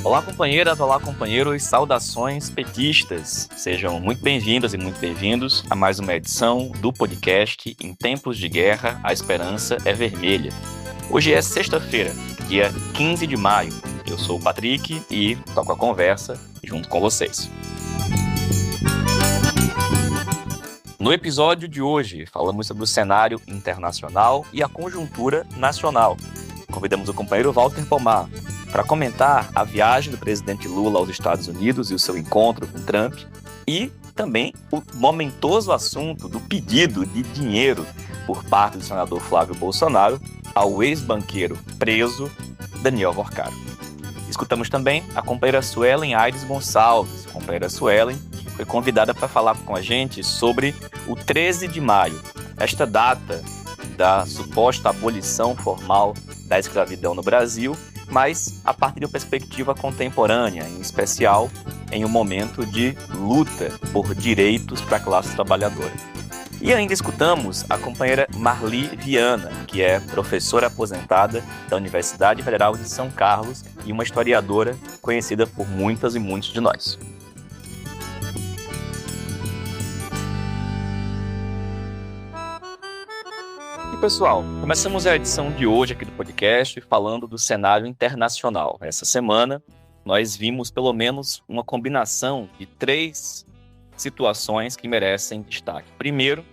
Olá, companheiras, olá, companheiros, saudações petistas. Sejam muito bem-vindas e muito bem-vindos a mais uma edição do podcast Em Tempos de Guerra, a Esperança é Vermelha. Hoje é sexta-feira, dia 15 de maio. Eu sou o Patrick e toco a conversa junto com vocês. No episódio de hoje, falamos sobre o cenário internacional e a conjuntura nacional. Convidamos o companheiro Walter Pomar para comentar a viagem do presidente Lula aos Estados Unidos e o seu encontro com Trump, e também o momentoso assunto do pedido de dinheiro por parte do senador Flávio Bolsonaro ao ex-banqueiro preso Daniel Vorcaro. Escutamos também a companheira Suelen Aires Gonçalves. A companheira Suelen foi convidada para falar com a gente sobre o 13 de maio, esta data da suposta abolição formal da escravidão no Brasil, mas a partir de uma perspectiva contemporânea, em especial em um momento de luta por direitos para a classe trabalhadora. E ainda escutamos a companheira Marli Viana, que é professora aposentada da Universidade Federal de São Carlos e uma historiadora conhecida por muitas e muitos de nós. E pessoal, começamos a edição de hoje aqui do podcast falando do cenário internacional. Essa semana nós vimos pelo menos uma combinação de 3 situações que merecem destaque. Primeiro,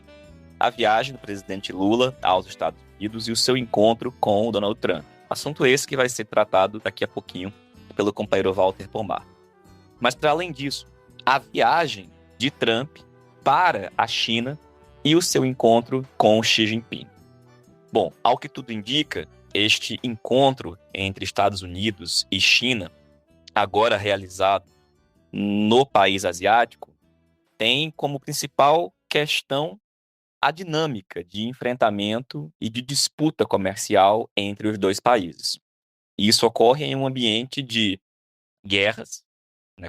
a viagem do presidente Lula aos Estados Unidos e o seu encontro com o Donald Trump. Assunto esse que vai ser tratado daqui a pouquinho pelo companheiro Walter Pomar. Mas para além disso, a viagem de Trump para a China e o seu encontro com Xi Jinping. Bom, ao que tudo indica, este encontro entre Estados Unidos e China, agora realizado no país asiático, tem como principal questão a dinâmica de enfrentamento e de disputa comercial entre os dois países. Isso ocorre em um ambiente de guerras,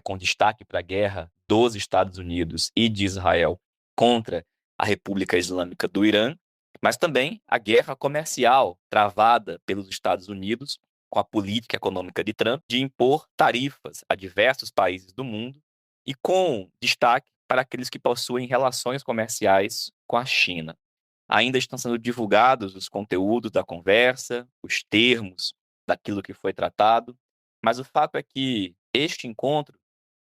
com destaque para a guerra dos Estados Unidos e de Israel contra a República Islâmica do Irã, mas também a guerra comercial travada pelos Estados Unidos com a política econômica de Trump de impor tarifas a diversos países do mundo e com destaque para aqueles que possuem relações comerciais com a China. Ainda estão sendo divulgados os conteúdos da conversa, os termos daquilo que foi tratado, mas o fato é que este encontro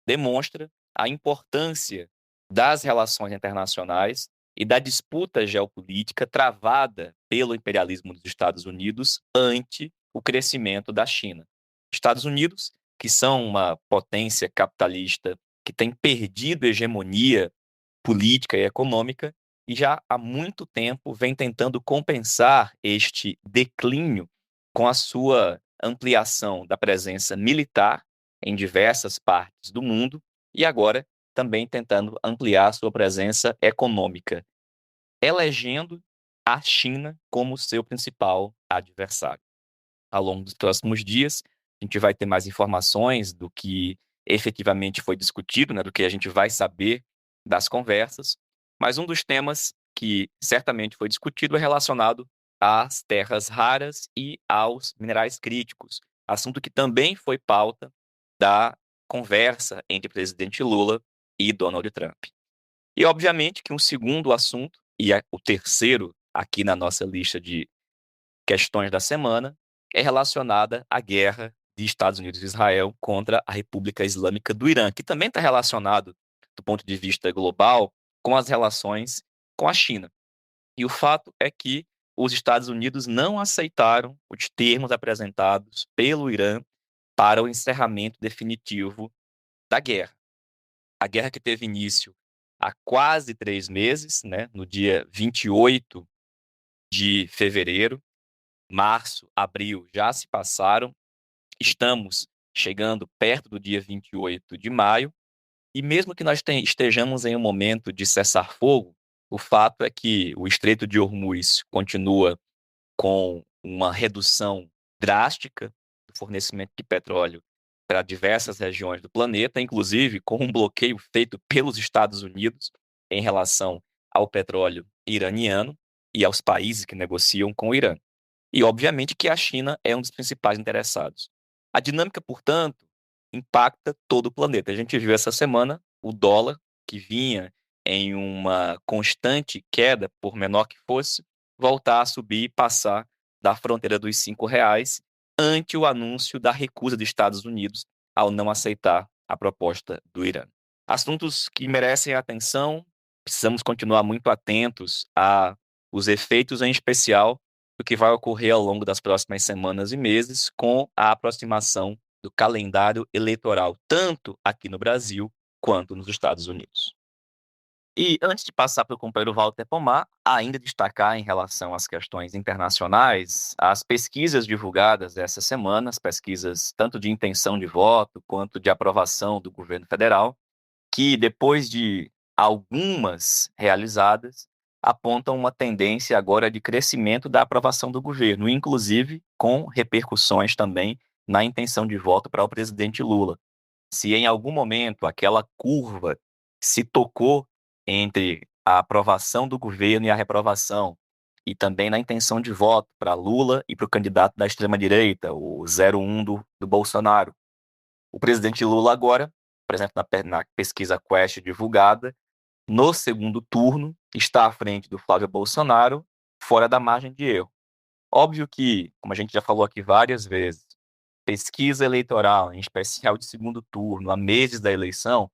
demonstra a importância das relações internacionais e da disputa geopolítica travada pelo imperialismo dos Estados Unidos ante o crescimento da China. Estados Unidos, que são uma potência capitalista que tem perdido hegemonia política e econômica e já há muito tempo vem tentando compensar este declínio com a sua ampliação da presença militar em diversas partes do mundo e agora também tentando ampliar sua presença econômica, elegendo a China como seu principal adversário. Ao longo dos próximos dias, a gente vai ter mais informações do que efetivamente foi discutido, do que a gente vai saber das conversas, mas um dos temas que certamente foi discutido é relacionado às terras raras e aos minerais críticos, assunto que também foi pauta da conversa entre o presidente Lula e Donald Trump. E, obviamente, que um segundo assunto, e é o terceiro aqui na nossa lista de questões da semana, é relacionada à guerra de Estados Unidos e Israel contra a República Islâmica do Irã, que também está relacionado, do ponto de vista global, com as relações com a China. E o fato é que os Estados Unidos não aceitaram os termos apresentados pelo Irã para o encerramento definitivo da guerra. A guerra que teve início há quase 3 meses, no dia 28 de fevereiro, março, abril já se passaram, estamos chegando perto do dia 28 de maio, e mesmo que nós estejamos em um momento de cessar-fogo, o fato é que o Estreito de Hormuz continua com uma redução drástica do fornecimento de petróleo para diversas regiões do planeta, inclusive com um bloqueio feito pelos Estados Unidos em relação ao petróleo iraniano e aos países que negociam com o Irã. E, obviamente, que a China é um dos principais interessados. A dinâmica, portanto, impacta todo o planeta. A gente viu essa semana o dólar, que vinha em uma constante queda, por menor que fosse, voltar a subir e passar da fronteira dos R$ 5 ante o anúncio da recusa dos Estados Unidos ao não aceitar a proposta do Irã. Assuntos que merecem atenção, precisamos continuar muito atentos a os efeitos, em especial, do que vai ocorrer ao longo das próximas semanas e meses com a aproximação do calendário eleitoral, tanto aqui no Brasil quanto nos Estados Unidos. E antes de passar para o companheiro Walter Pomar, ainda destacar em relação às questões internacionais, as pesquisas divulgadas essa semana, as pesquisas tanto de intenção de voto quanto de aprovação do governo federal, que depois de algumas realizadas, apontam uma tendência agora de crescimento da aprovação do governo, inclusive com repercussões também na intenção de voto para o presidente Lula. Se em algum momento aquela curva se tocou entre a aprovação do governo e a reprovação, e também na intenção de voto para Lula e para o candidato da extrema-direita, o 01 do Bolsonaro. O presidente Lula agora, por exemplo, na pesquisa Quest divulgada, no segundo turno, está à frente do Flávio Bolsonaro, fora da margem de erro. Óbvio que, como a gente já falou aqui várias vezes, pesquisa eleitoral, em especial de segundo turno, a meses da eleição,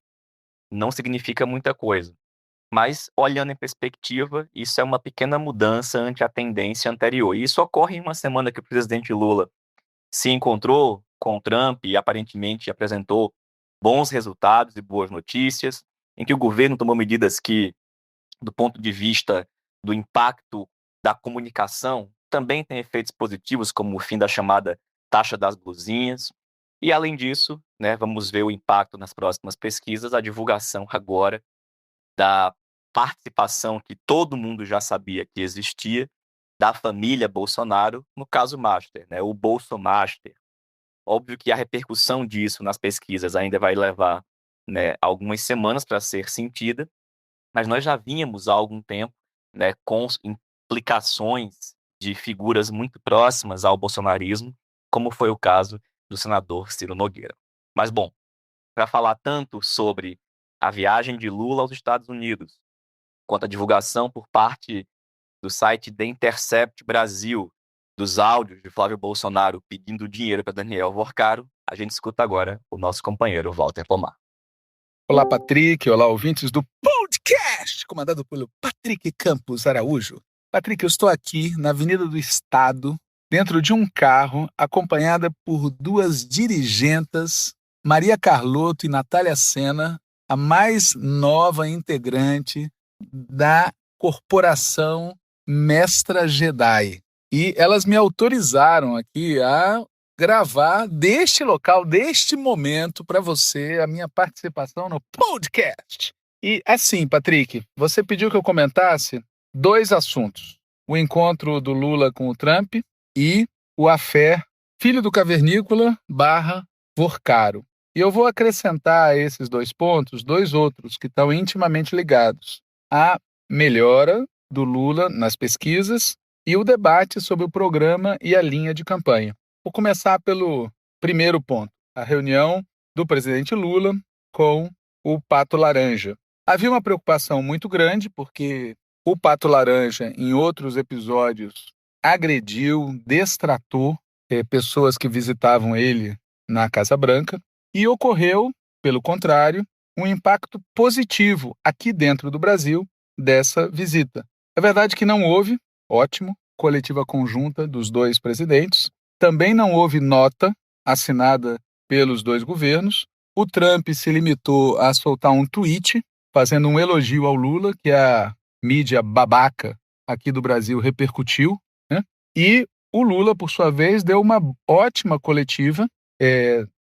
não significa muita coisa. Mas, olhando em perspectiva, isso é uma pequena mudança ante a tendência anterior. E isso ocorre em uma semana que o presidente Lula se encontrou com Trump e aparentemente apresentou bons resultados e boas notícias, em que o governo tomou medidas que, do ponto de vista do impacto da comunicação, também tem efeitos positivos, como o fim da chamada taxa das blusinhas. E, além disso, né, vamos ver o impacto nas próximas pesquisas, a divulgação agora da participação que todo mundo já sabia que existia da família Bolsonaro, no caso Master, né, o Bolsomaster. Óbvio que a repercussão disso nas pesquisas ainda vai levar, né, algumas semanas para ser sentida, mas nós já vínhamos há algum tempo, né, com implicações de figuras muito próximas ao bolsonarismo, como foi o caso do senador Ciro Nogueira. Mas, bom, para falar tanto sobre a viagem de Lula aos Estados Unidos, quanto a divulgação por parte do site The Intercept Brasil dos áudios de Flávio Bolsonaro pedindo dinheiro para Daniel Vorcaro, a gente escuta agora o nosso companheiro Walter Pomar. Olá, Patrick. Olá, ouvintes do podcast, comandado pelo Patrick Campos Araújo. Patrick, eu estou aqui na Avenida do Estado, dentro de um carro, acompanhada por duas dirigentas, Maria Carlotto e Natália Sena, a mais nova integrante da corporação Mestra Jedi. E elas me autorizaram aqui a gravar deste local, deste momento, para você, a minha participação no podcast. E assim, Patrick, você pediu que eu comentasse dois assuntos. O encontro do Lula com o Trump e o affair filho do cavernícola / Vorcaro. E eu vou acrescentar a esses dois pontos dois outros que estão intimamente ligados. A melhora do Lula nas pesquisas e o debate sobre o programa e a linha de campanha. Vou começar pelo primeiro ponto, a reunião do presidente Lula com o Pato Laranja. Havia uma preocupação muito grande, porque o Pato Laranja, em outros episódios, agrediu, destratou pessoas que visitavam ele na Casa Branca, e ocorreu, pelo contrário, um impacto positivo aqui dentro do Brasil dessa visita. É verdade que não houve, ótimo, coletiva conjunta dos dois presidentes. Também não houve nota assinada pelos dois governos. O Trump se limitou a soltar um tweet fazendo um elogio ao Lula, que a mídia babaca aqui do Brasil repercutiu, né? E o Lula, por sua vez, deu uma ótima coletiva.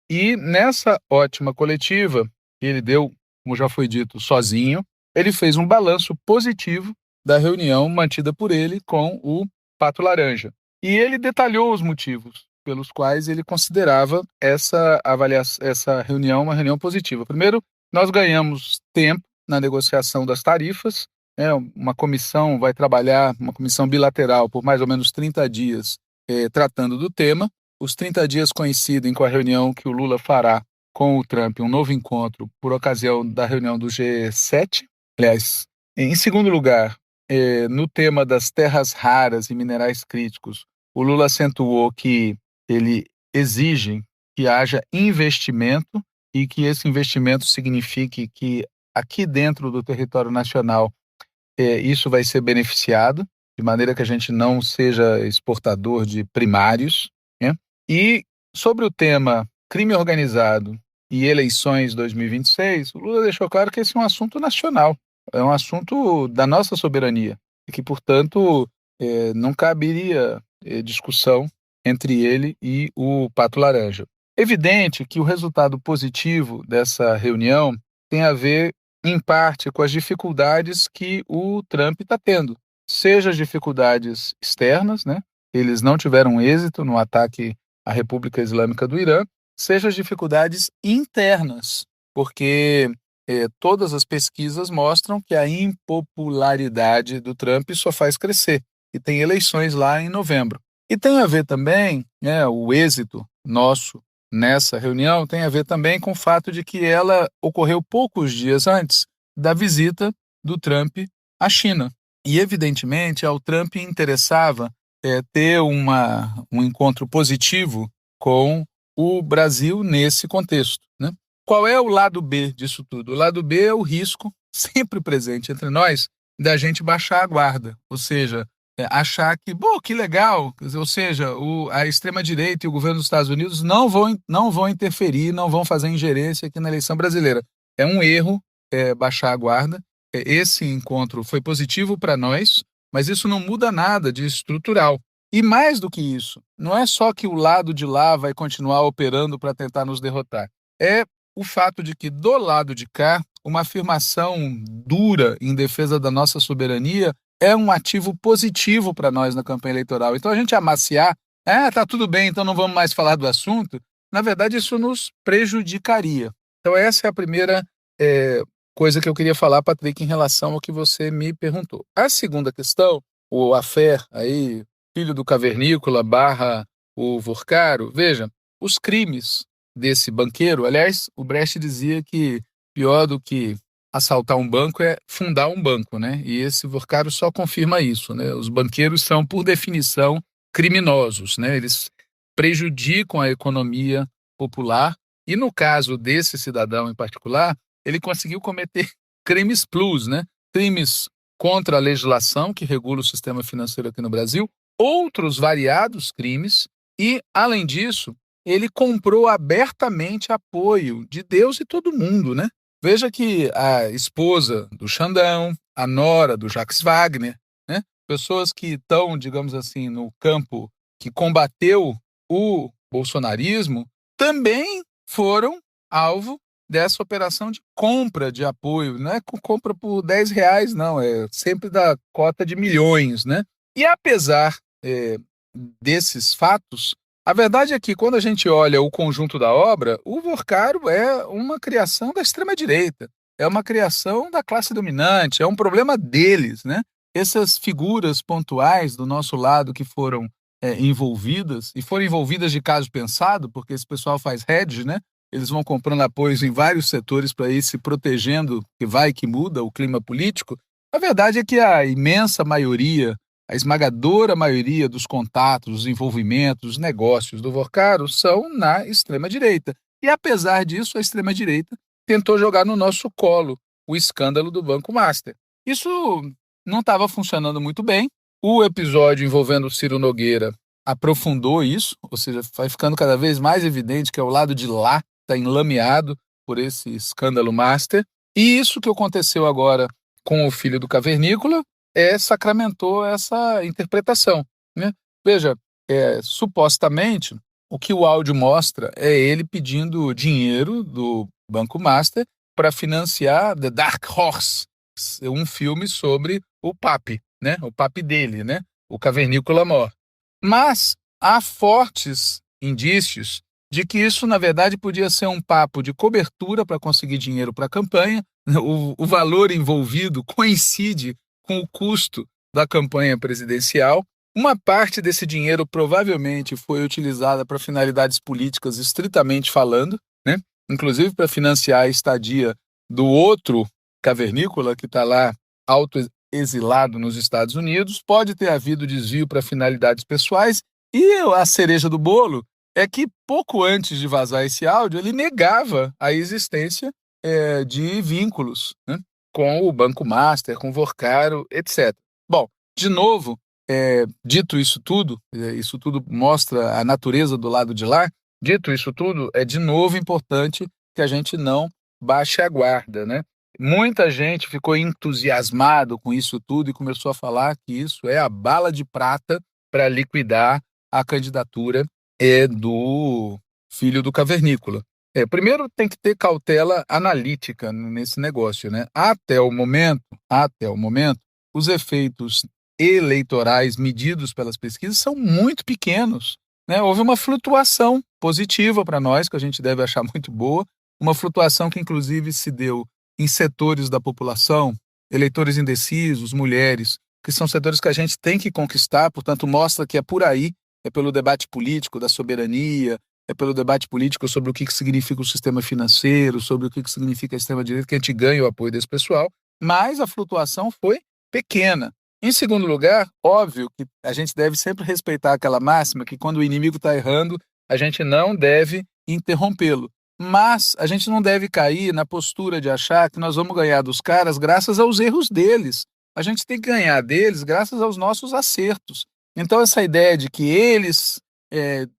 E nessa ótima coletiva, que ele deu, como já foi dito, sozinho, ele fez um balanço positivo da reunião mantida por ele com o Pato Laranja. E ele detalhou os motivos pelos quais ele considerava essa reunião uma reunião positiva. Primeiro, nós ganhamos tempo na negociação das tarifas. Uma comissão vai trabalhar, uma comissão bilateral, por mais ou menos 30 dias, tratando do tema. Os 30 dias coincidem com a reunião que o Lula fará com o Trump um novo encontro por ocasião da reunião do G7. Aliás, em segundo lugar, no tema das terras raras e minerais críticos, o Lula acentuou que ele exige que haja investimento e que esse investimento signifique que aqui dentro do território nacional isso vai ser beneficiado, de maneira que a gente não seja exportador de primários, né? E sobre o tema crime organizado e eleições 2026, o Lula deixou claro que esse é um assunto nacional, é um assunto da nossa soberania, e que, portanto, não caberia discussão entre ele e o Pato Laranja. Evidente que o resultado positivo dessa reunião tem a ver, em parte, com as dificuldades que o Trump está tendo, seja as dificuldades externas, né? Eles não tiveram êxito no ataque à República Islâmica do Irã, seja as dificuldades internas, porque todas as pesquisas mostram que a impopularidade do Trump só faz crescer, e tem eleições lá em novembro. E tem a ver também, né, o êxito nosso nessa reunião tem a ver também com o fato de que ela ocorreu poucos dias antes da visita do Trump à China. E, evidentemente, ao Trump interessava ter um encontro positivo com o Brasil nesse contexto, né? Qual é o lado B disso tudo? O lado B é o risco, sempre presente entre nós, da gente baixar a guarda, ou seja, achar que, que legal, ou seja, a extrema-direita e o governo dos Estados Unidos não vão interferir, não vão fazer ingerência aqui na eleição brasileira. É um erro baixar a guarda. Esse encontro foi positivo para nós, mas isso não muda nada de estrutural. E mais do que isso, não é só que o lado de lá vai continuar operando para tentar nos derrotar. É o fato de que, do lado de cá, uma afirmação dura em defesa da nossa soberania é um ativo positivo para nós na campanha eleitoral. Então, a gente amaciar, tá tudo bem, então não vamos mais falar do assunto, na verdade, isso nos prejudicaria. Então, essa é a primeira coisa que eu queria falar, Patrick, em relação ao que você me perguntou. A segunda questão, o Afer, aí, filho do cavernícola / o Vorcaro, veja, os crimes desse banqueiro, aliás, o Brecht dizia que pior do que assaltar um banco é fundar um banco, né? E esse Vorcaro só confirma isso, né? Os banqueiros são, por definição, criminosos, né? Eles prejudicam a economia popular e, no caso desse cidadão em particular, ele conseguiu cometer crimes plus, né? Crimes contra a legislação que regula o sistema financeiro aqui no Brasil, outros variados crimes e, além disso, ele comprou abertamente apoio de Deus e todo mundo, né? Veja que a esposa do Xandão, a nora do Jacques Wagner, né? Pessoas que estão, digamos assim, no campo que combateu o bolsonarismo, também foram alvo dessa operação de compra de apoio. Não é compra por R$10, não, é sempre da cota de milhões, né? E apesar desses fatos, a verdade é que, quando a gente olha o conjunto da obra, o Vorcaro é uma criação da extrema-direita, é uma criação da classe dominante, é um problema deles, né? Essas figuras pontuais do nosso lado que foram envolvidas, e foram envolvidas de caso pensado, porque esse pessoal faz hedge, né? Eles vão comprando apoios em vários setores para ir se protegendo, que vai que muda o clima político. A verdade é que a imensa maioria, a esmagadora maioria dos contatos, dos envolvimentos, dos negócios do Vorcaro são na extrema-direita. E, apesar disso, a extrema-direita tentou jogar no nosso colo o escândalo do Banco Master. Isso não estava funcionando muito bem. O episódio envolvendo o Ciro Nogueira aprofundou isso, ou seja, vai ficando cada vez mais evidente que é o lado de lá está enlameado por esse escândalo Master. E isso que aconteceu agora com o filho do cavernícola sacramentou essa interpretação, né? Veja, supostamente, o que o áudio mostra é ele pedindo dinheiro do Banco Master para financiar The Dark Horse, um filme sobre o papi, né? O papi dele, né? O cavernícola mor. Mas há fortes indícios de que isso, na verdade, podia ser um papo de cobertura para conseguir dinheiro para a campanha. O valor envolvido coincide com o custo da campanha presidencial. Uma parte desse dinheiro provavelmente foi utilizada para finalidades políticas, estritamente falando, né? inclusive para financiar a estadia do outro cavernícola que está lá auto-exilado nos Estados Unidos. Pode ter havido desvio para finalidades pessoais. E a cereja do bolo é que pouco antes de vazar esse áudio, ele negava a existência de vínculos, né, com o Banco Master, com o Vorcaro, etc. Bom, de novo, dito isso tudo mostra a natureza do lado de lá. Dito isso tudo, é de novo importante que a gente não baixe a guarda, né? Muita gente ficou entusiasmado com isso tudo e começou a falar que isso é a bala de prata para liquidar a candidatura do filho do cavernícola. Primeiro tem que ter cautela analítica nesse negócio, né? Até o momento, os efeitos eleitorais medidos pelas pesquisas são muito pequenos, né? Houve uma flutuação positiva para nós, que a gente deve achar muito boa, uma flutuação que inclusive se deu em setores da população, eleitores indecisos, mulheres, que são setores que a gente tem que conquistar, portanto mostra que é por aí, é pelo debate político da soberania, é pelo debate político sobre o que significa o sistema financeiro, sobre o que significa a extrema-direita, que a gente ganha o apoio desse pessoal, mas a flutuação foi pequena. Em segundo lugar, óbvio que a gente deve sempre respeitar aquela máxima que quando o inimigo está errando, a gente não deve interrompê-lo. Mas a gente não deve cair na postura de achar que nós vamos ganhar dos caras graças aos erros deles. A gente tem que ganhar deles graças aos nossos acertos. Então essa ideia de que eles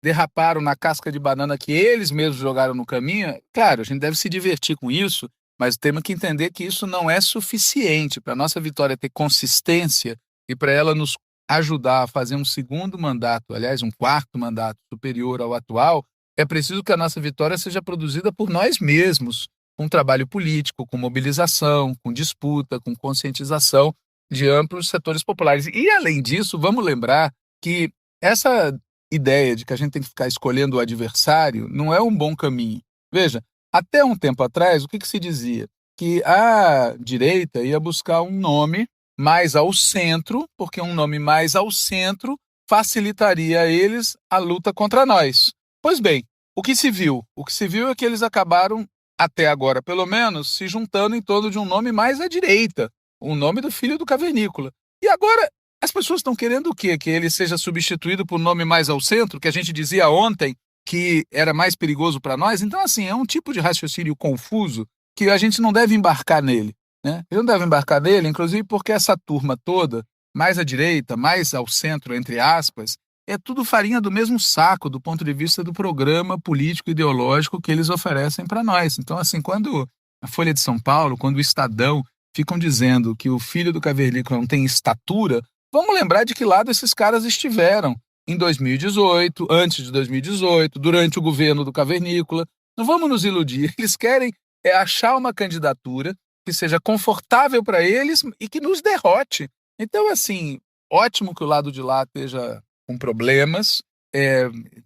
derraparam na casca de banana que eles mesmos jogaram no caminho, claro, a gente deve se divertir com isso, mas temos que entender que isso não é suficiente para a nossa vitória ter consistência e para ela nos ajudar a fazer um segundo mandato, aliás, um quarto mandato superior ao atual. É preciso que a nossa vitória seja produzida por nós mesmos, com trabalho político, com mobilização, com disputa, com conscientização de amplos setores populares. E, além disso, vamos lembrar que essa ideia de que a gente tem que ficar escolhendo o adversário não é um bom caminho. Veja, até um tempo atrás, o que se dizia? Que a direita ia buscar um nome mais ao centro, porque um nome mais ao centro facilitaria a eles a luta contra nós. Pois bem, o que se viu? O que se viu é que eles acabaram, até agora pelo menos, se juntando em torno de um nome mais à direita, o nome do filho do cavernícola. E agora as pessoas estão querendo o quê? Que ele seja substituído por um nome mais ao centro, que a gente dizia ontem que era mais perigoso para nós? Então, assim, é um tipo de raciocínio confuso que a gente não deve embarcar nele, né? Eu não deve embarcar nele, inclusive porque essa turma toda, mais à direita, mais ao centro, entre aspas, é tudo farinha do mesmo saco do ponto de vista do programa político ideológico que eles oferecem para nós. Então, assim, quando a Folha de São Paulo, quando o Estadão ficam dizendo que o filho do cavernícola não tem estatura, vamos lembrar de que lado esses caras estiveram em 2018, antes de 2018, durante o governo do cavernícola. Não vamos nos iludir. Eles querem achar uma candidatura que seja confortável para eles e que nos derrote. Então, assim, ótimo que o lado de lá esteja com problemas,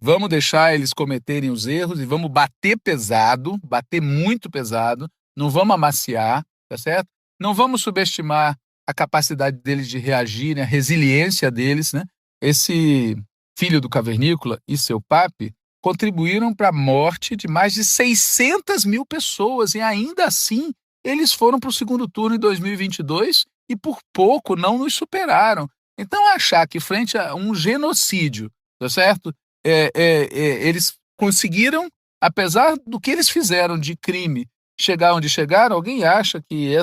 vamos deixar eles cometerem os erros e vamos bater pesado, bater muito pesado, não vamos amaciar, tá certo? Não vamos subestimar a capacidade deles de reagir, né, a resiliência deles, né? Esse filho do cavernícola e seu papi contribuíram para a morte de mais de 600 mil pessoas e ainda assim eles foram para o segundo turno em 2022 e por pouco não nos superaram. Então achar que frente a um genocídio, tá certo? Eles conseguiram, apesar do que eles fizeram de crime, chegar onde chegaram. Alguém acha que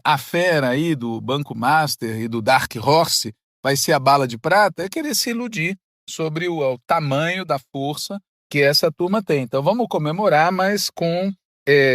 a fera aí do Banco Master e do Dark Horse vai ser a bala de prata? É querer se iludir sobre o tamanho da força que essa turma tem. Então vamos comemorar, mas com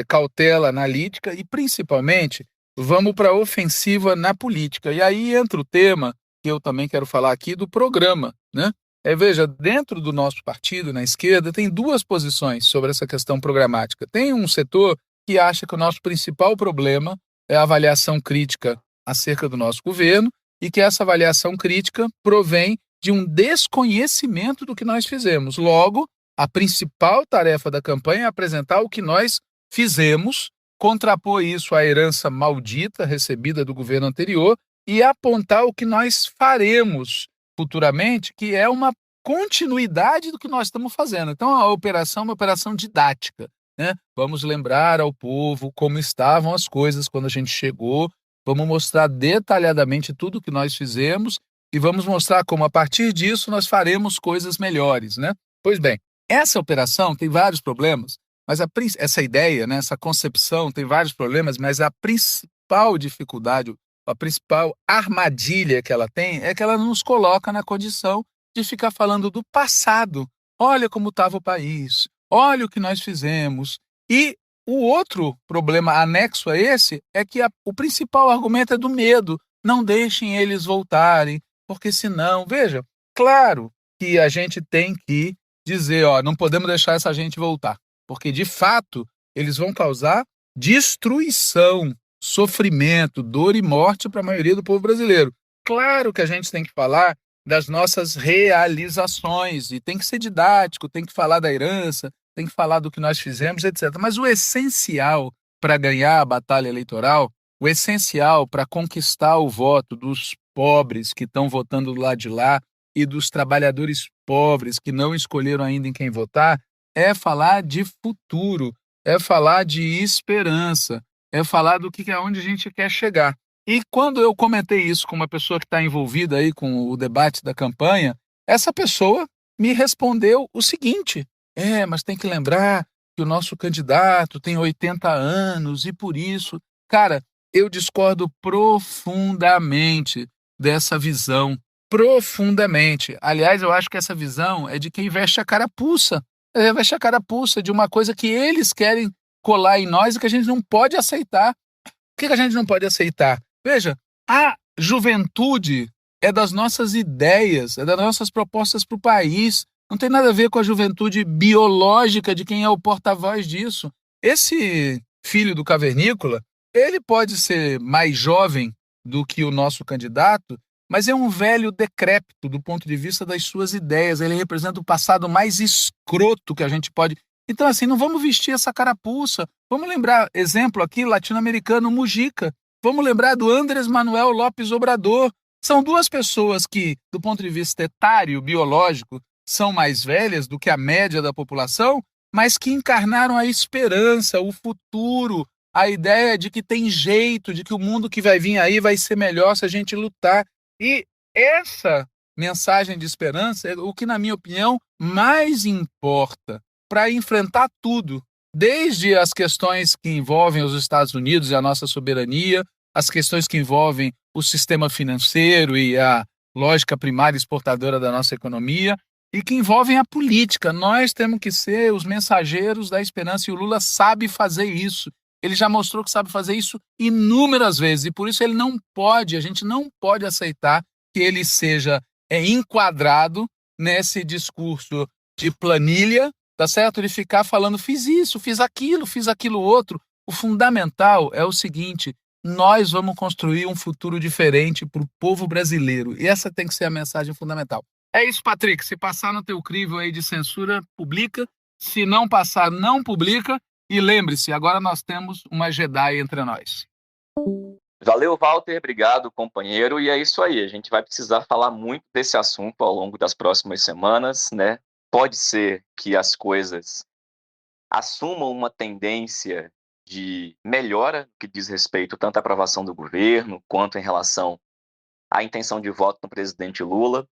cautela analítica e principalmente vamos para a ofensiva na política. E aí entra o tema que eu também quero falar aqui do programa, né? Veja, dentro do nosso partido, na esquerda, tem duas posições sobre essa questão programática. Tem um setor que acha que o nosso principal problema é a avaliação crítica acerca do nosso governo e que essa avaliação crítica provém de um desconhecimento do que nós fizemos. Logo, a principal tarefa da campanha é apresentar o que nós fizemos, contrapor isso à herança maldita recebida do governo anterior e apontar o que nós faremos futuramente, que é uma continuidade do que nós estamos fazendo. Então, a operação é uma operação didática. né? Vamos lembrar ao povo como estavam as coisas quando a gente chegou, vamos mostrar detalhadamente tudo o que nós fizemos e vamos mostrar como, a partir disso, nós faremos coisas melhores, né? Pois bem, essa operação tem vários problemas, mas essa ideia, né, essa concepção tem vários problemas, mas a principal dificuldade, a principal armadilha que ela tem é que ela nos coloca na condição de ficar falando do passado. Olha como estava o país, olha o que nós fizemos. E o outro problema anexo a esse é que o principal argumento é do medo. Não deixem eles voltarem, porque senão, veja, claro que a gente tem que dizer, ó, não podemos deixar essa gente voltar, porque de fato eles vão causar destruição, sofrimento, dor e morte para a maioria do povo brasileiro. Claro que a gente tem que falar das nossas realizações e tem que ser didático, tem que falar da herança, tem que falar do que nós fizemos, etc. Mas o essencial para ganhar a batalha eleitoral, o essencial para conquistar o voto dos pobres que estão votando do lado de lá e dos trabalhadores pobres que não escolheram ainda em quem votar, é falar de futuro, é falar de esperança, é falar do que aonde a gente quer chegar. E quando eu comentei isso com uma pessoa que está envolvida aí com o debate da campanha, essa pessoa me respondeu o seguinte: mas tem que lembrar que o nosso candidato tem 80 anos e por isso, cara, eu discordo profundamente dessa visão, profundamente. Aliás, eu acho que essa visão é de quem veste a carapuça, veste a carapuça de uma coisa que eles querem colar em nós e que a gente não pode aceitar. Por que a gente não pode aceitar? Veja, a juventude é das nossas ideias, é das nossas propostas para o país. Não tem nada a ver com a juventude biológica de quem é o porta-voz disso. Esse filho do cavernícola, ele pode ser mais jovem do que o nosso candidato, mas é um velho decrépito do ponto de vista das suas ideias. Ele representa o passado mais escroto que a gente pode. Então, assim, não vamos vestir essa carapuça. Vamos lembrar, exemplo aqui, latino-americano, Mujica. Vamos lembrar do Andrés Manuel López Obrador. São duas pessoas que, do ponto de vista etário, biológico, são mais velhas do que a média da população, mas que encarnaram a esperança, o futuro, a ideia de que tem jeito, de que o mundo que vai vir aí vai ser melhor se a gente lutar. E essa mensagem de esperança é o que, na minha opinião, mais importa para enfrentar tudo, desde as questões que envolvem os Estados Unidos e a nossa soberania, as questões que envolvem o sistema financeiro e a lógica primária exportadora da nossa economia, e que envolvem a política. Nós temos que ser os mensageiros da esperança e o Lula sabe fazer isso. Ele já mostrou que sabe fazer isso inúmeras vezes e por isso ele não pode, a gente não pode aceitar que ele seja enquadrado nesse discurso de planilha, tá certo? De ficar falando, fiz isso, fiz aquilo outro. O fundamental é o seguinte: nós vamos construir um futuro diferente para o povo brasileiro. E essa tem que ser a mensagem fundamental. É isso, Patrick. Se passar no teu crivo aí de censura, publica. Se não passar, não publica. E lembre-se, agora nós temos uma Jedi entre nós. Valeu, Walter. Obrigado, companheiro. E é isso aí. A gente vai precisar falar muito desse assunto ao longo das próximas semanas, né? Pode ser que as coisas assumam uma tendência de melhora que diz respeito tanto à aprovação do governo quanto em relação à intenção de voto no presidente Lula,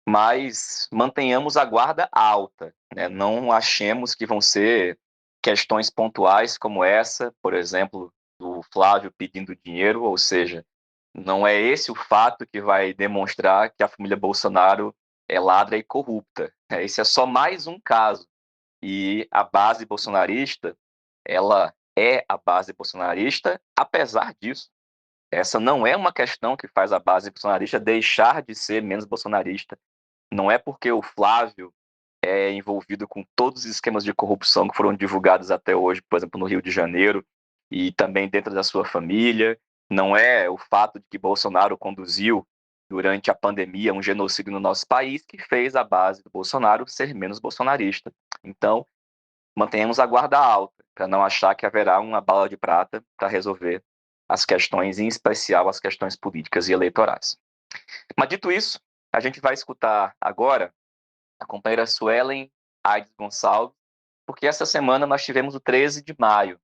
mas mantenhamos a guarda alta, né? Não achemos que vão ser questões pontuais como essa, por exemplo, do Flávio pedindo dinheiro, ou seja, não é esse o fato que vai demonstrar que a família Bolsonaro é ladra e corrupta. Esse é só mais um caso. E a base bolsonarista, ela é a base bolsonarista, apesar disso. Essa não é uma questão que faz a base bolsonarista deixar de ser menos bolsonarista. Não é porque o Flávio é envolvido com todos os esquemas de corrupção que foram divulgados até hoje, por exemplo, no Rio de Janeiro, e também dentro da sua família. Não é o fato de que Bolsonaro conduziu, durante a pandemia, um genocídio no nosso país que fez a base do Bolsonaro ser menos bolsonarista. Então, mantenhamos a guarda alta, para não achar que haverá uma bala de prata para resolver as questões, em especial as questões políticas e eleitorais. Mas, dito isso, a gente vai escutar agora a companheira Suelen Aides Gonçalves, porque essa semana nós tivemos o 13 de maio,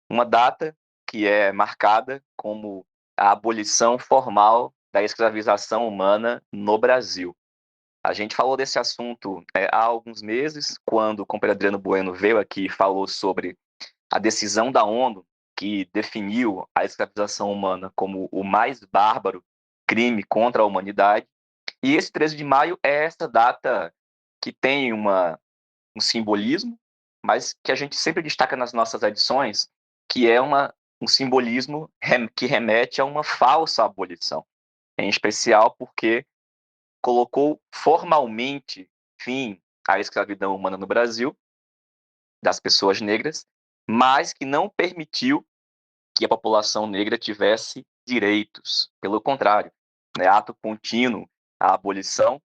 uma data que é marcada como a abolição formal da escravização humana no Brasil. A gente falou desse assunto há alguns meses, quando o companheiro Adriano Bueno veio aqui e falou sobre a decisão da ONU que definiu a escravização humana como o mais bárbaro crime contra a humanidade. E esse 13 de maio é essa data que tem um simbolismo, mas que a gente sempre destaca nas nossas edições, que é um simbolismo que remete a uma falsa abolição, em especial porque colocou formalmente fim à escravidão humana no Brasil, das pessoas negras, mas que não permitiu que a população negra tivesse direitos. Pelo contrário, ato contínuo à abolição,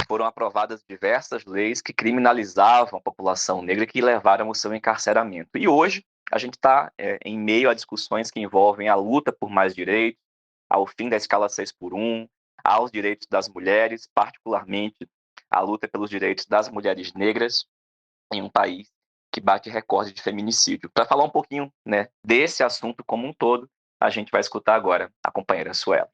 foram aprovadas diversas leis que criminalizavam a população negra e que levaram ao seu encarceramento. E hoje a gente está em meio a discussões que envolvem a luta por mais direitos, ao fim da escala 6x1, aos direitos das mulheres, particularmente a luta pelos direitos das mulheres negras em um país que bate recorde de feminicídio. Para falar um pouquinho desse assunto como um todo, a gente vai escutar agora a companheira Suela.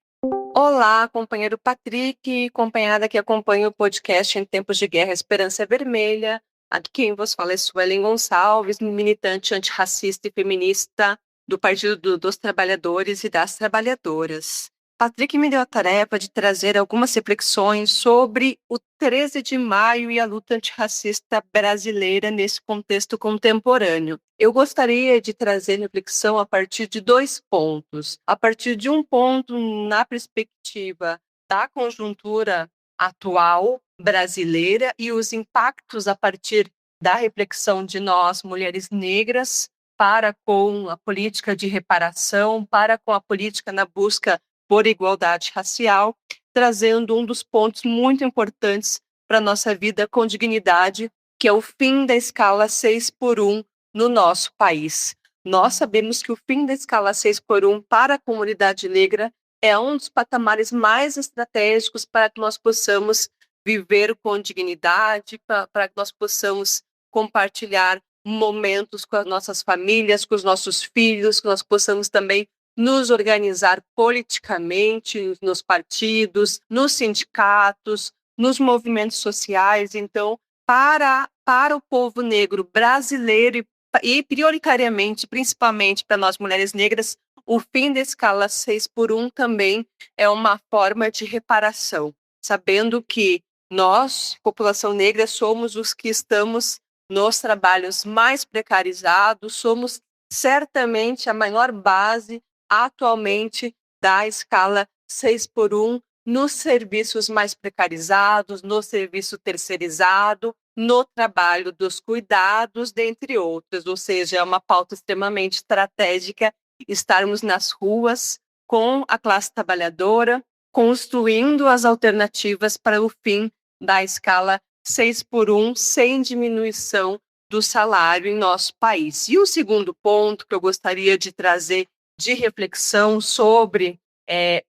Olá, companheiro Patrick, companheira que acompanha o podcast Em Tempos de Guerra Esperança Vermelha. Aqui quem vos fala é Suelen Gonçalves, militante antirracista e feminista do Partido dos Trabalhadores e das Trabalhadoras. Patrick me deu a tarefa de trazer algumas reflexões sobre o 13 de maio e a luta antirracista brasileira nesse contexto contemporâneo. Eu gostaria de trazer reflexão a partir de 2 pontos. A partir de um ponto na perspectiva da conjuntura atual brasileira e os impactos a partir da reflexão de nós, mulheres negras, para com a política de reparação, para com a política na busca por igualdade racial, trazendo um dos pontos muito importantes para a nossa vida com dignidade, que é o fim da escala 6x1 no nosso país. Nós sabemos que o fim da escala 6x1 para a comunidade negra é um dos patamares mais estratégicos para que nós possamos viver com dignidade, para que nós possamos compartilhar momentos com as nossas famílias, com os nossos filhos, que nós possamos também nos organizar politicamente nos partidos, nos sindicatos, nos movimentos sociais. Então, para o povo negro brasileiro e prioritariamente, principalmente para nós mulheres negras, o fim da escala 6x1 também é uma forma de reparação, sabendo que nós, população negra, somos os que estamos nos trabalhos mais precarizados, somos certamente a maior base atualmente da escala 6x1 nos serviços mais precarizados, no serviço terceirizado, no trabalho dos cuidados, dentre outros. Ou seja, é uma pauta extremamente estratégica estarmos nas ruas com a classe trabalhadora, construindo as alternativas para o fim da escala 6x1 sem diminuição do salário em nosso país. E o segundo ponto que eu gostaria de trazer de reflexão sobre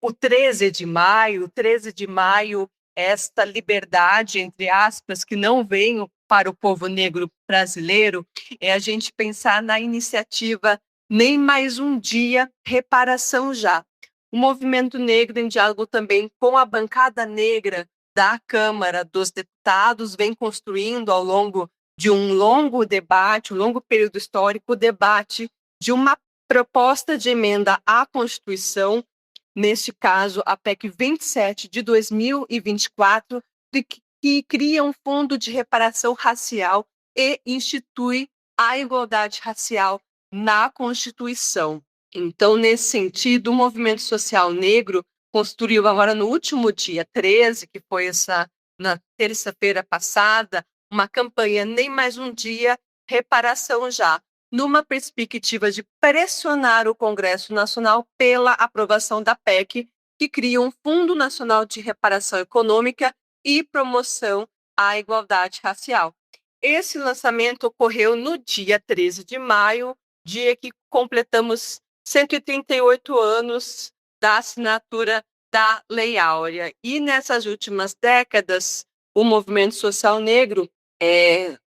o 13 de maio, esta liberdade, entre aspas, que não veio para o povo negro brasileiro, é a gente pensar na iniciativa Nem Mais Um Dia, Reparação Já. O movimento negro, em diálogo também com a bancada negra da Câmara dos Deputados, vem construindo ao longo de um longo debate, um longo período histórico, o debate de uma proposta de emenda à Constituição, neste caso a PEC 27 de 2024, que cria um fundo de reparação racial e institui a igualdade racial na Constituição. Então, nesse sentido, o movimento social negro construiu agora no último dia 13, que foi na terça-feira passada, uma campanha Nem Mais Um Dia, Reparação Já, numa perspectiva de pressionar o Congresso Nacional pela aprovação da PEC, que cria um Fundo Nacional de Reparação Econômica e promoção à igualdade racial. Esse lançamento ocorreu no dia 13 de maio, dia que completamos 138 anos da assinatura da Lei Áurea. E nessas últimas décadas, o movimento social negro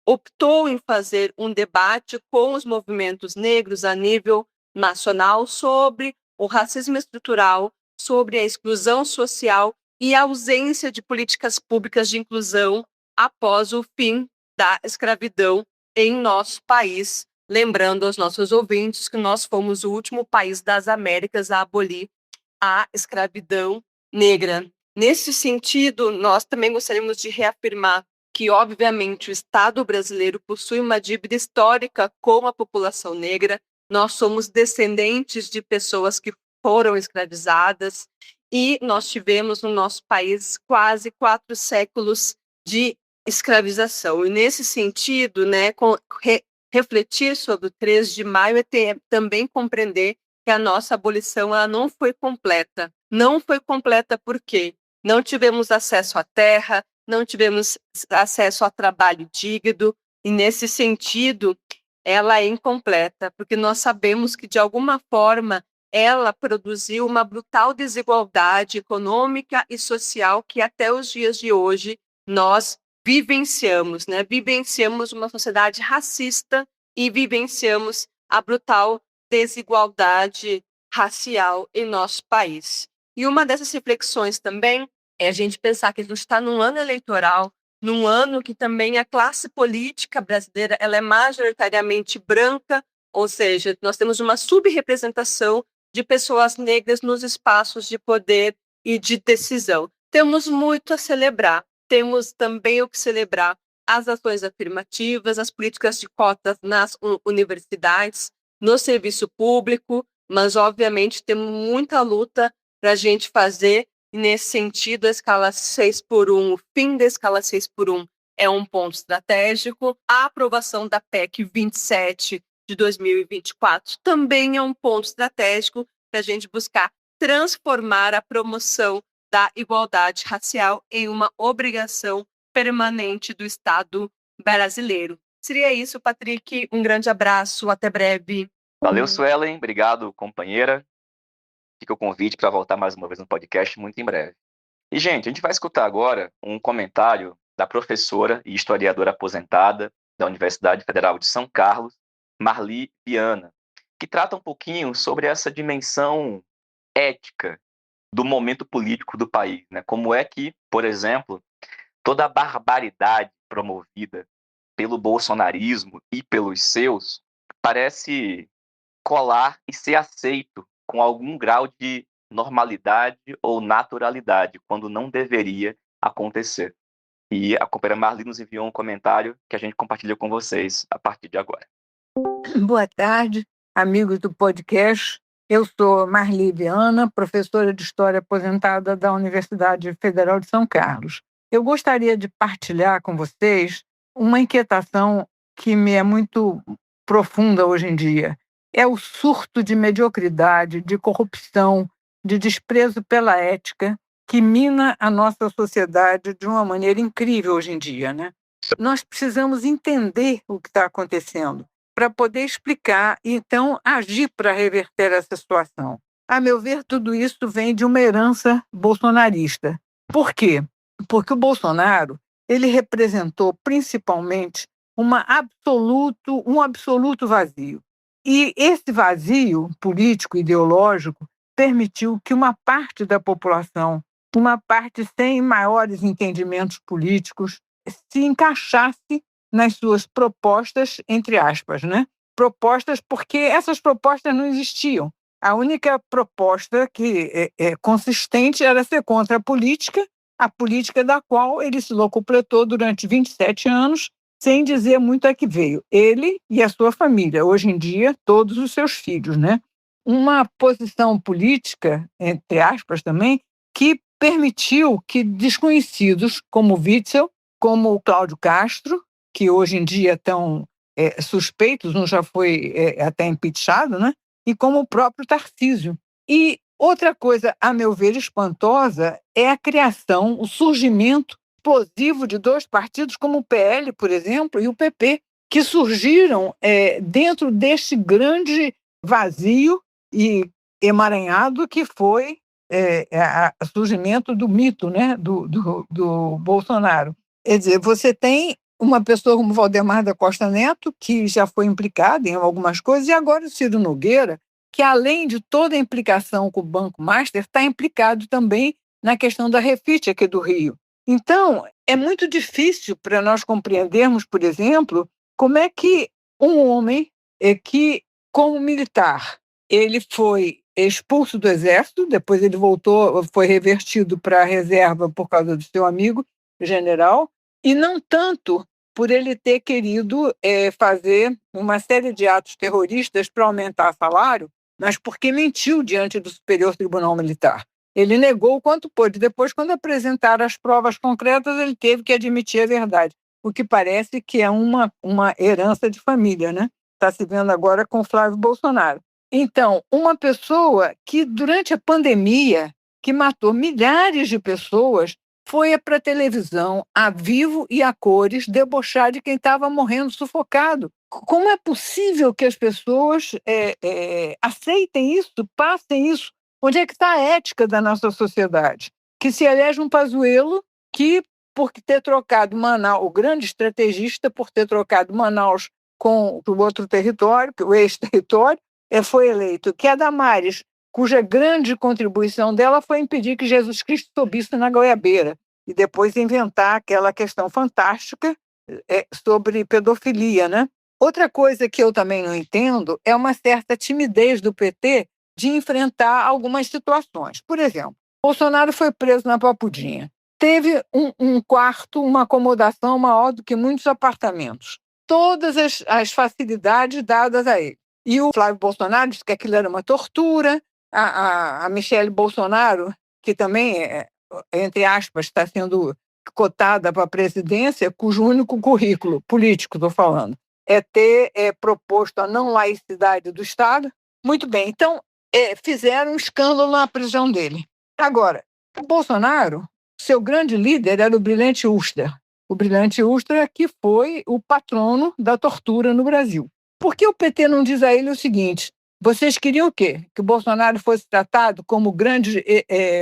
optou em fazer um debate com os movimentos negros a nível nacional sobre o racismo estrutural, sobre a exclusão social e a ausência de políticas públicas de inclusão após o fim da escravidão em nosso país. Lembrando aos nossos ouvintes que nós fomos o último país das Américas a abolir a escravidão negra. Nesse sentido, nós também gostaríamos de reafirmar que, obviamente, o Estado brasileiro possui uma dívida histórica com a população negra. Nós somos descendentes de pessoas que foram escravizadas e nós tivemos no nosso país quase 4 séculos de escravização. E, nesse sentido, refletir sobre o 3 de maio é também compreender que a nossa abolição ela não foi completa. Não foi completa por quê? Não tivemos acesso à terra, não tivemos acesso a trabalho digno, e nesse sentido ela é incompleta, porque nós sabemos que de alguma forma ela produziu uma brutal desigualdade econômica e social que até os dias de hoje nós vivenciamos, Vivenciamos uma sociedade racista e vivenciamos a brutal desigualdade racial em nosso país. E uma dessas reflexões também é a gente pensar que a gente está num ano eleitoral, num ano que também a classe política brasileira ela é majoritariamente branca, ou seja, nós temos uma subrepresentação de pessoas negras nos espaços de poder e de decisão. Temos muito a celebrar, temos também o que celebrar as ações afirmativas, as políticas de cotas nas universidades, no serviço público, mas obviamente temos muita luta para a gente fazer. E nesse sentido, a escala 6x1, o fim da escala 6x1 é um ponto estratégico. A aprovação da PEC 27 de 2024 também é um ponto estratégico para a gente buscar transformar a promoção da igualdade racial em uma obrigação permanente do Estado brasileiro. Seria isso, Patrick. Um grande abraço, até breve. Valeu, Suelen. Obrigado, companheira. Fica o convite para voltar mais uma vez no podcast muito em breve. E, gente, a gente vai escutar agora um comentário da professora e historiadora aposentada da Universidade Federal de São Carlos, Marli Viana, que trata um pouquinho sobre essa dimensão ética do momento político do país, Como é que, por exemplo, toda a barbaridade promovida pelo bolsonarismo e pelos seus parece colar e ser aceito com algum grau de normalidade ou naturalidade, quando não deveria acontecer. E a companheira Marli nos enviou um comentário que a gente compartilha com vocês a partir de agora. Boa tarde, amigos do podcast. Eu sou Marli Viana, professora de História aposentada da Universidade Federal de São Carlos. Eu gostaria de partilhar com vocês uma inquietação que me é muito profunda hoje em dia. É o surto de mediocridade, de corrupção, de desprezo pela ética que mina a nossa sociedade de uma maneira incrível hoje em dia, Nós precisamos entender o que está acontecendo para poder explicar e, então, agir para reverter essa situação. A meu ver, tudo isso vem de uma herança bolsonarista. Por quê? Porque o Bolsonaro ele representou principalmente um absoluto vazio. E esse vazio político, ideológico, permitiu que uma parte da população, uma parte sem maiores entendimentos políticos, se encaixasse nas suas propostas, entre aspas, Propostas porque essas propostas não existiam. A única proposta que é consistente era ser contra a política da qual ele se locupletou durante 27 anos, sem dizer muito a que veio. Ele e a sua família, hoje em dia, todos os seus filhos, Uma posição política, entre aspas também, que permitiu que desconhecidos como Witzel, como o Cláudio Castro, que hoje em dia estão suspeitos, um já foi até impeachado, E como o próprio Tarcísio. E outra coisa, a meu ver, espantosa é a criação, o surgimento explosivo de 2 partidos como o PL, por exemplo, e o PP, que surgiram dentro deste grande vazio e emaranhado que foi o surgimento do mito do Bolsonaro. Quer dizer, você tem uma pessoa como Valdemar da Costa Neto, que já foi implicado em algumas coisas, e agora o Ciro Nogueira, que além de toda a implicação com o Banco Master, está implicado também na questão da Refit aqui do Rio. Então, é muito difícil para nós compreendermos, por exemplo, como é que um homem que, como militar, ele foi expulso do Exército, depois ele voltou, foi revertido para a reserva por causa do seu amigo general, e não tanto por ele ter querido fazer uma série de atos terroristas para aumentar salário, mas porque mentiu diante do Superior Tribunal Militar. Ele negou o quanto pôde. Depois, quando apresentaram as provas concretas, ele teve que admitir a verdade, o que parece que é uma herança de família, né? Está se vendo agora com Flávio Bolsonaro. Então, uma pessoa que, durante a pandemia, que matou milhares de pessoas, foi para a televisão, a vivo e a cores, debochar de quem estava morrendo sufocado. Como é possível que as pessoas aceitem isso, passem isso? Onde é que está a ética da nossa sociedade? Que se elege um Pazuello que, por ter trocado Manaus, o grande estrategista, por ter trocado Manaus com o outro território, o ex-território, foi eleito. Que a Damares, cuja grande contribuição dela foi impedir que Jesus Cristo subisse na goiabeira e depois inventar aquela questão fantástica sobre pedofilia, né? Outra coisa que eu também não entendo é uma certa timidez do PT de enfrentar algumas situações. Por exemplo, Bolsonaro foi preso na Papudinha. Teve um quarto, uma acomodação maior do que muitos apartamentos. Todas as facilidades dadas a ele. E o Flávio Bolsonaro disse que aquilo era uma tortura. A Michele Bolsonaro, que também, entre aspas, está sendo cotada para a presidência, cujo único currículo político, estou falando, é ter proposto a não laicidade do Estado. Muito bem, então fizeram um escândalo na prisão dele. Agora, o Bolsonaro, seu grande líder era o Brilhante Ustra. O Brilhante Ustra que foi o patrono da tortura no Brasil. Por que o PT não diz a ele o seguinte: vocês queriam o quê? Que o Bolsonaro fosse tratado como o grande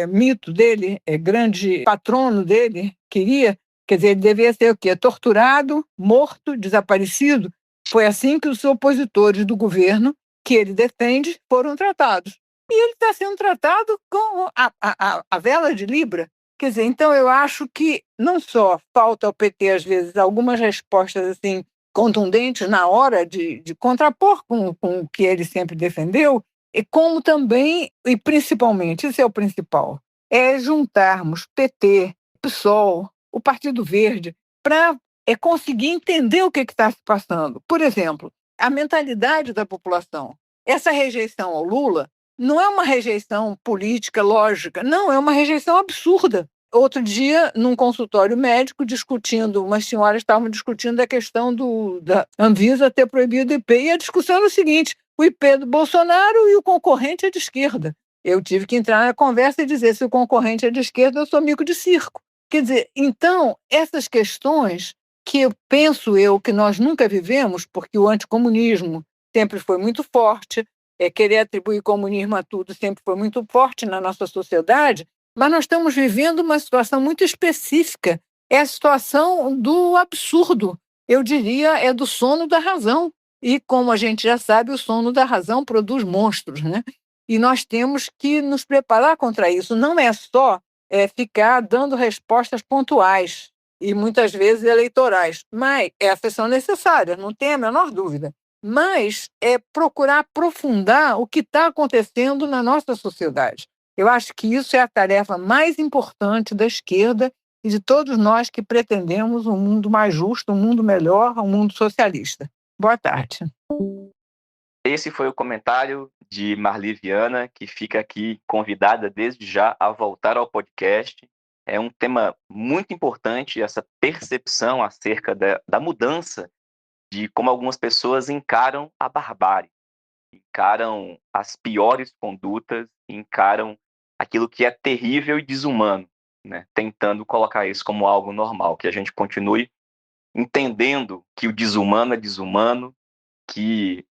mito dele, grande patrono dele, queria? Quer dizer, ele devia ser o quê? Torturado, morto, desaparecido? Foi assim que os opositores do governo que ele defende foram tratados. E ele está sendo tratado com a vela de Libra. Quer dizer, então eu acho que não só falta ao PT, às vezes, algumas respostas assim contundentes na hora de contrapor com o que ele sempre defendeu, e como também, e principalmente, isso é o principal, é juntarmos PT, PSOL, o Partido Verde, para conseguir entender o que está se passando. Por exemplo, a mentalidade da população. Essa rejeição ao Lula não é uma rejeição política, lógica, não, é uma rejeição absurda. Outro dia, num consultório médico, umas senhoras estavam discutindo a questão da Anvisa ter proibido o IP, e a discussão era o seguinte: o IP é do Bolsonaro e o concorrente é de esquerda. Eu tive que entrar na conversa e dizer: se o concorrente é de esquerda, eu sou amigo de circo. Quer dizer, então, essas questões que eu penso que nós nunca vivemos, porque o anticomunismo sempre foi muito forte, querer atribuir comunismo a tudo sempre foi muito forte na nossa sociedade, mas nós estamos vivendo uma situação muito específica. É a situação do absurdo, eu diria, é do sono da razão. E, como a gente já sabe, o sono da razão produz monstros, né? E nós temos que nos preparar contra isso. Não é só ficar dando respostas pontuais e muitas vezes eleitorais, mas essas são necessárias, não tem a menor dúvida. Mas é procurar aprofundar o que está acontecendo na nossa sociedade. Eu acho que isso é a tarefa mais importante da esquerda e de todos nós que pretendemos um mundo mais justo, um mundo melhor, um mundo socialista. Boa tarde. Esse foi o comentário de Marli Viana, que fica aqui convidada desde já a voltar ao podcast. É um tema muito importante, essa percepção acerca da mudança de como algumas pessoas encaram a barbárie, encaram as piores condutas, encaram aquilo que é terrível e desumano, né? Tentando colocar isso como algo normal, que a gente continue entendendo que o desumano é desumano, que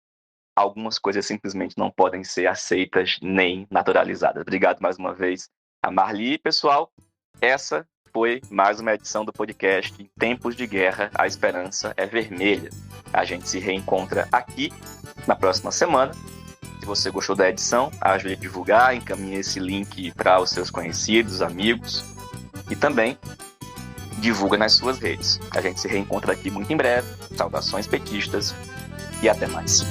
algumas coisas simplesmente não podem ser aceitas nem naturalizadas. Obrigado mais uma vez a Marli. Pessoal, essa foi mais uma edição do podcast Em Tempos de Guerra, a Esperança é Vermelha. A gente se reencontra aqui na próxima semana. Se você gostou da edição, ajude a divulgar, encaminhe esse link para os seus conhecidos, amigos e também divulga nas suas redes. A gente se reencontra aqui muito em breve. Saudações petistas e até mais.